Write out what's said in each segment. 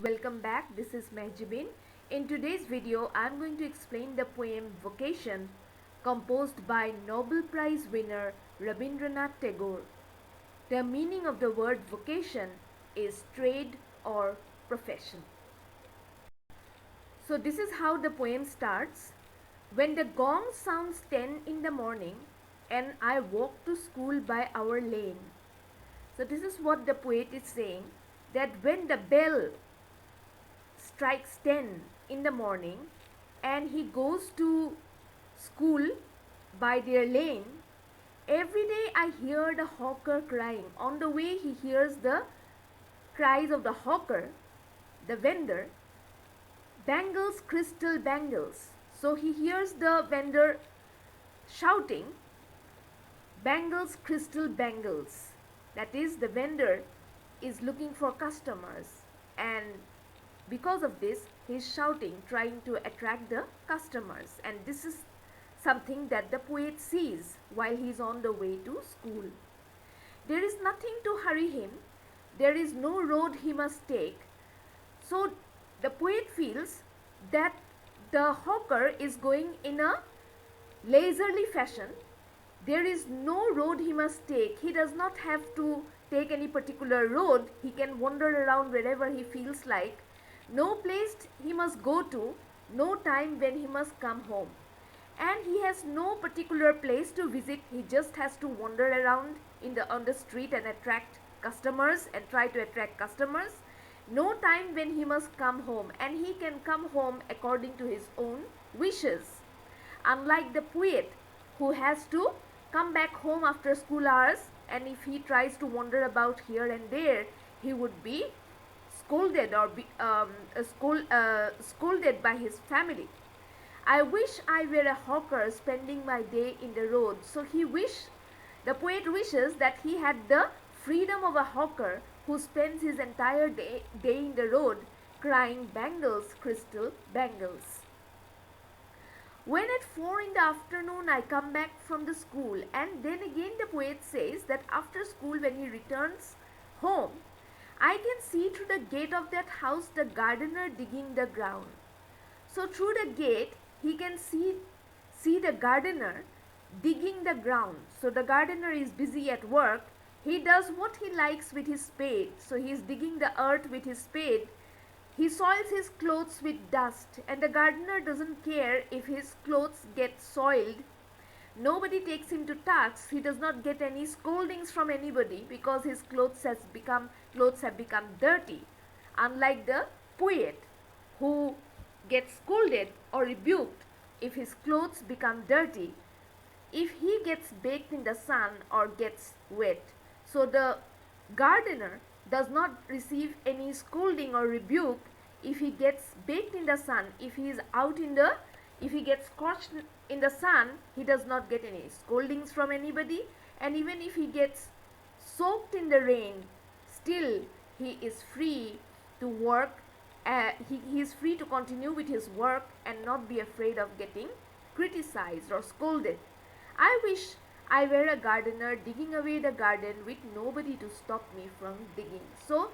Welcome back, this is Mehjabin. In today's video, I am going to explain the poem Vocation, composed by Nobel Prize winner Rabindranath Tagore. The meaning of the word vocation is trade or profession. So this is how the poem starts. When the gong sounds 10 in the morning and I walk to school by our lane. So this is what the poet is saying, that when the bell strikes 10 in the morning and he goes to school by their lane, every day I hear the hawker crying. On the way he hears the cries of the hawker, the vendor, bangles, crystal bangles. So he hears the vendor shouting, bangles, crystal bangles. That is, the vendor is looking for customers, and because of this he is shouting, trying to attract the customers. And this is something that the poet sees while he is on the way to school. There is nothing to hurry him, there is no road he must take. So the poet feels that the hawker is going in a leisurely fashion. There is no road he must take. He does not have to take any particular road. He can wander around wherever he feels like. No place he must go to, no time when he must come home. And he has no particular place to visit. He just has to wander around on the street and attract customers and try to attract customers. No time when he must come home, and he can come home according to his own wishes. Unlike the poet, who has to come back home after school hours, and if he tries to wander about here and there, he would be scolded or scolded by his family. I wish I were a hawker spending my day in the road. So the poet wishes that he had the freedom of a hawker who spends his entire day in the road crying bangles, crystal bangles. When at 4 in the afternoon I come back from the school, and then again the poet says that after school when he returns home, I can see through the gate of that house the gardener digging the ground. So through the gate he can see the gardener digging the ground. So the gardener is busy at work. He does what he likes with his spade. So he is digging the earth with his spade. He soils his clothes with dust, and the gardener doesn't care if his clothes get soiled. Nobody takes him to task. He does not get any scoldings from anybody because his clothes have become dirty. Unlike the poet, who gets scolded or rebuked if his clothes become dirty, if he gets baked in the sun or gets wet. So the gardener does not receive any scolding or rebuke if he gets baked in the sun. If he gets scorched in the sun, he does not get any scoldings from anybody. And even if he gets soaked in the rain, still he is free to work. He is free to continue with his work and not be afraid of getting criticized or scolded. I wish I were a gardener digging away the garden with nobody to stop me from digging. So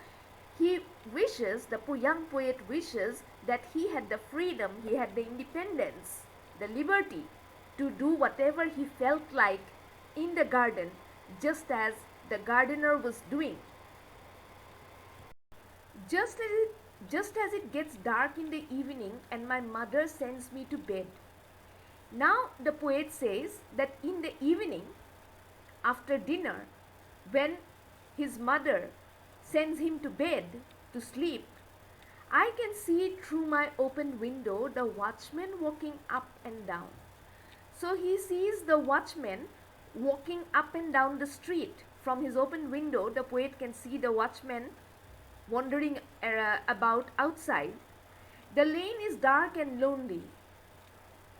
he wishes, the young poet wishes, that he had the freedom, he had the independence, the liberty to do whatever he felt like in the garden, just as the gardener was doing. Just as it gets dark in the evening and my mother sends me to bed. Now the poet says that in the evening, after dinner, when his mother sends him to bed to sleep, I can see through my open window the watchman walking up and down. So he sees the watchman walking up and down the street. From his open window, the poet can see the watchman wandering about outside. The lane is dark and lonely,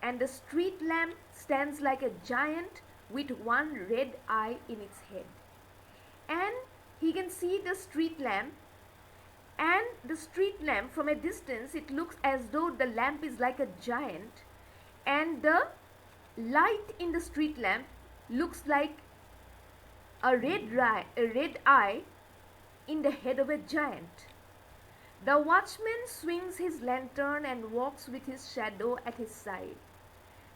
and the street lamp stands like a giant with one red eye in its head. And he can see the street lamp, and the street lamp from a distance, it looks as though the lamp is like a giant, and the light in the street lamp looks like a red eye in the head of a giant. The watchman swings his lantern and walks with his shadow at his side.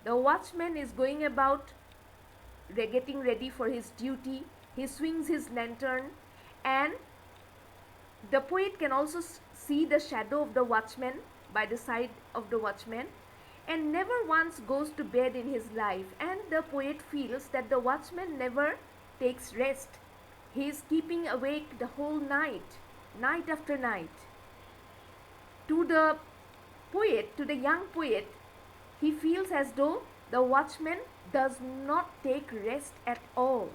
The watchman is going about getting ready for his duty. He swings his lantern, and the poet can also see the shadow of the watchman by the side of the watchman, and never once goes to bed in his life. And the poet feels that the watchman never takes rest. He is keeping awake the whole night, night after night. To the poet, to the young poet, he feels as though the watchman does not take rest at all.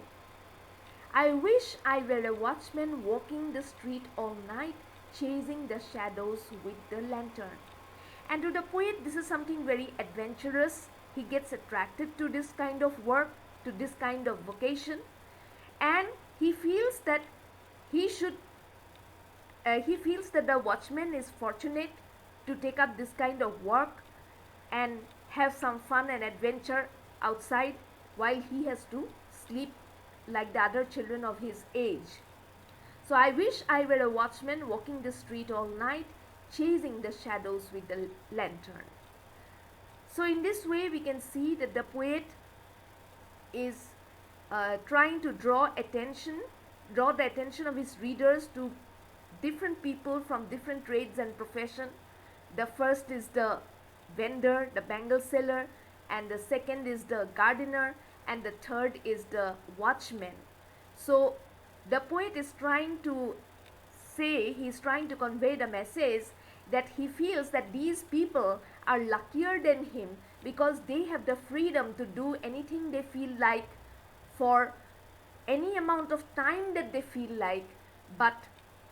I wish I were a watchman walking the street all night, chasing the shadows with the lantern. And to the poet, this is something very adventurous. He gets attracted to this kind of work, to this kind of vocation, and he feels that he feels that the watchman is fortunate to take up this kind of work and have some fun and adventure outside while he has to sleep like the other children of his age. So I wish I were a watchman walking the street all night, chasing the shadows with the lantern. So in this way we can see that the poet is trying to draw the attention of his readers to different people from different trades and profession. The first is the vendor, the bangle seller, and the second is the gardener, and the third is the watchman. So the poet is trying to he's trying to convey the message that he feels that these people are luckier than him because they have the freedom to do anything they feel like for any amount of time that they feel like. But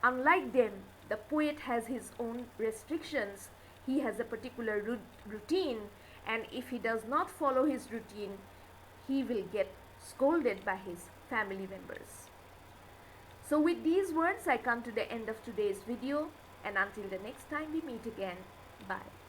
unlike them, the poet has his own restrictions. He has a particular routine, and if he does not follow his routine, he will get scolded by his family members. So with these words, I come to the end of today's video, and until the next time we meet again, bye.